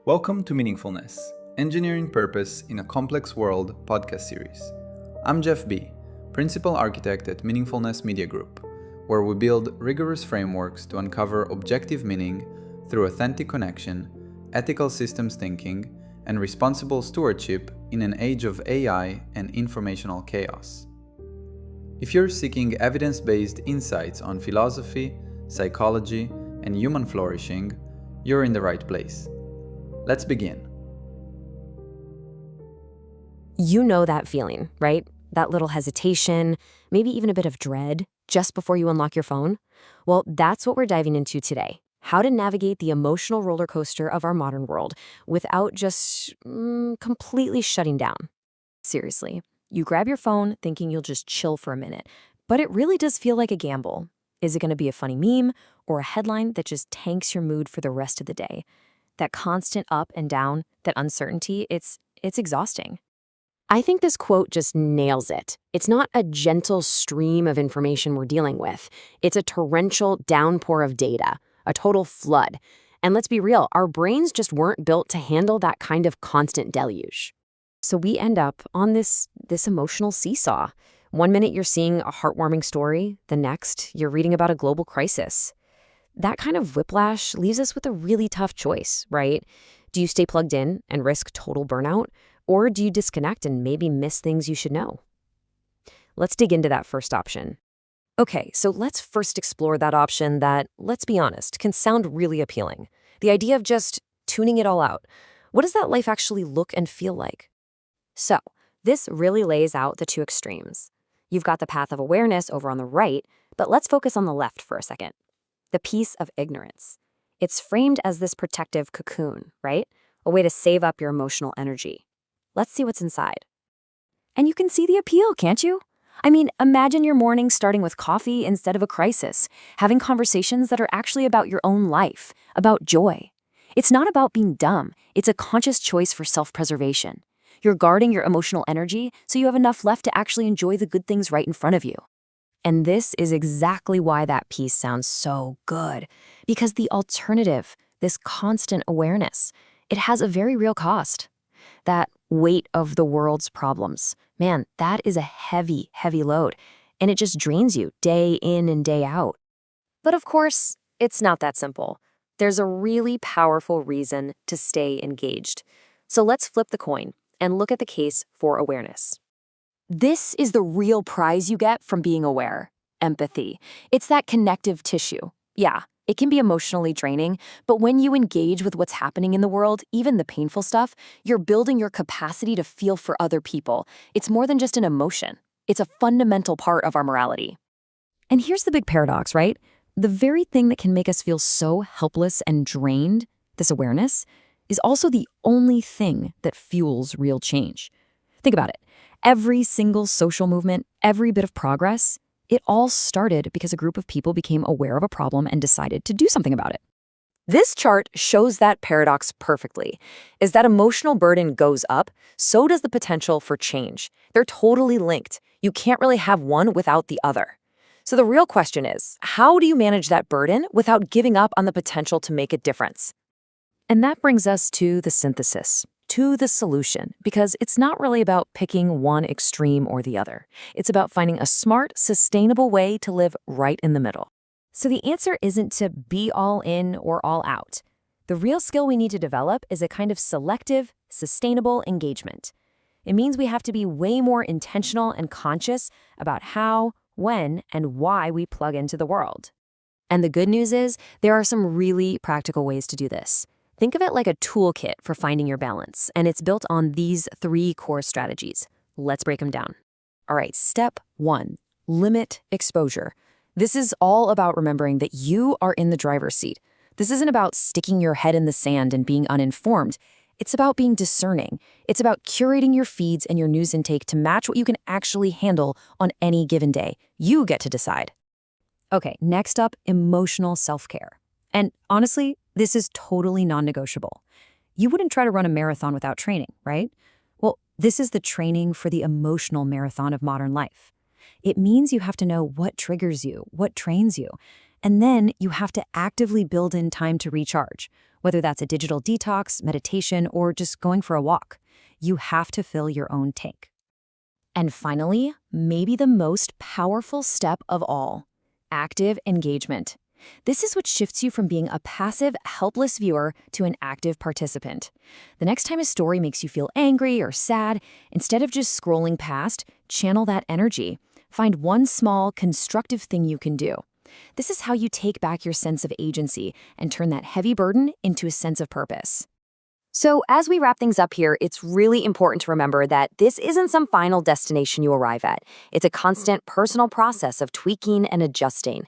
Welcome to Meaningfulness, Engineering Purpose in a Complex World podcast series. I'm Djeff B., Principal Architect at Meaningfulness Media Group, where we build rigorous frameworks to uncover objective meaning through authentic connection, ethical systems thinking, and responsible stewardship in an age of AI and informational chaos. If you're seeking evidence-based insights on philosophy, psychology, and human flourishing, you're in the right place. Let's begin. You know that feeling, right? That little hesitation, maybe even a bit of dread just before you unlock your phone? Well, that's what we're diving into today. How to navigate the emotional roller coaster of our modern world without just completely shutting down. Seriously, you grab your phone thinking you'll just chill for a minute, but it really does feel like a gamble. Is it going to be a funny meme or a headline that just tanks your mood for the rest of the day? That constant up and down, that uncertainty, it's exhausting. I think this quote just nails it. It's not a gentle stream of information we're dealing with. It's a torrential downpour of data, a total flood. And let's be real, our brains just weren't built to handle that kind of constant deluge. So we end up on this emotional seesaw. One minute you're seeing a heartwarming story, the next you're reading about a global crisis. That kind of whiplash leaves us with a really tough choice, right? Do you stay plugged in and risk total burnout? Or do you disconnect and maybe miss things you should know? Let's dig into that first option. Okay, so let's first explore that option that, let's be honest, can sound really appealing. The idea of just tuning it all out. What does that life actually look and feel like? So, this really lays out the two extremes. You've got the path of awareness over on the right, but let's focus on the left for a second. The piece of ignorance. It's framed as this protective cocoon, right? A way to save up your emotional energy. Let's see what's inside. And you can see the appeal, can't you? I mean, imagine your morning starting with coffee instead of a crisis, having conversations that are actually about your own life, about joy. It's not about being dumb. It's a conscious choice for self-preservation. You're guarding your emotional energy so you have enough left to actually enjoy the good things right in front of you. And this is exactly why that piece sounds so good. Because the alternative, this constant awareness, it has a very real cost. That weight of the world's problems, man, that is a heavy, heavy load. And it just drains you day in and day out. But of course, it's not that simple. There's a really powerful reason to stay engaged. So let's flip the coin and look at the case for awareness. This is the real prize you get from being aware. Empathy. It's that connective tissue. Yeah, it can be emotionally draining, but when you engage with what's happening in the world, even the painful stuff, you're building your capacity to feel for other people. It's more than just an emotion. It's a fundamental part of our morality. And here's the big paradox, right? The very thing that can make us feel so helpless and drained, this awareness, is also the only thing that fuels real change. Think about it. Every single social movement, every bit of progress, it all started because a group of people became aware of a problem and decided to do something about it. This chart shows that paradox perfectly. As that emotional burden goes up, so does the potential for change. They're totally linked. You can't really have one without the other. So the real question is, how do you manage that burden without giving up on the potential to make a difference? And that brings us to the synthesis, to the solution, because it's not really about picking one extreme or the other. It's about finding a smart, sustainable way to live right in the middle. So the answer isn't to be all in or all out. The real skill we need to develop is a kind of selective, sustainable engagement. It means we have to be way more intentional and conscious about how, when, and why we plug into the world. And the good news is, there are some really practical ways to do this. Think of it like a toolkit for finding your balance, and it's built on these 3 core strategies. Let's break them down. All right, step 1, limit exposure. This is all about remembering that you are in the driver's seat. This isn't about sticking your head in the sand and being uninformed. It's about being discerning. It's about curating your feeds and your news intake to match what you can actually handle on any given day. You get to decide. Okay, next up, emotional self-care. And honestly, this is totally non-negotiable. You wouldn't try to run a marathon without training, right? Well, this is the training for the emotional marathon of modern life. It means you have to know what triggers you, what trains you, And then you have to actively build in time to recharge, whether that's a digital detox, meditation, or just going for a walk. You have to fill your own tank. And finally, maybe the most powerful step of all, active engagement. This is what shifts you from being a passive, helpless viewer to an active participant. The next time a story makes you feel angry or sad, instead of just scrolling past, channel that energy. Find one small, constructive thing you can do. This is how you take back your sense of agency and turn that heavy burden into a sense of purpose. So, as we wrap things up here, it's really important to remember that this isn't some final destination you arrive at. It's a constant personal process of tweaking and adjusting.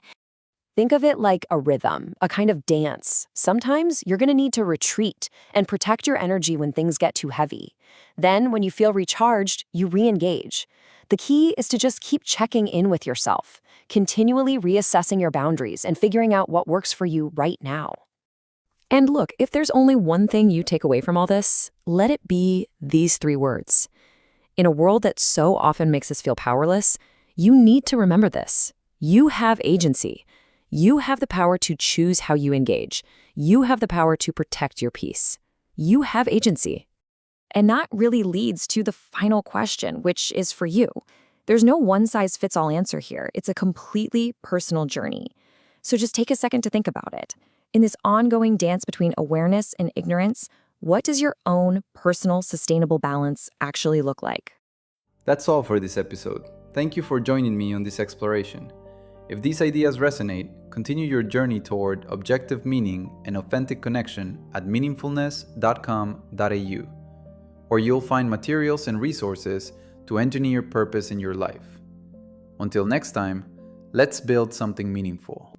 Think of it like a rhythm, a kind of dance. Sometimes you're going to need to retreat and protect your energy when things get too heavy. Then, when you feel recharged, you re-engage. The key is to just keep checking in with yourself, continually reassessing your boundaries and figuring out what works for you right now. And look, if there's only one thing you take away from all this, let it be these 3 words. In a world that so often makes us feel powerless, you need to remember this. You have agency. You have the power to choose how you engage. You have the power to protect your peace. You have agency. And that really leads to the final question, which is for you. There's no one-size-fits-all answer here. It's a completely personal journey. So just take a second to think about it. In this ongoing dance between awareness and ignorance, what does your own personal sustainable balance actually look like? That's all for this episode. Thank you for joining me on this exploration. If these ideas resonate, continue your journey toward objective meaning and authentic connection at meaningfulness.com.au, where you'll find materials and resources to engineer purpose in your life. Until next time, let's build something meaningful.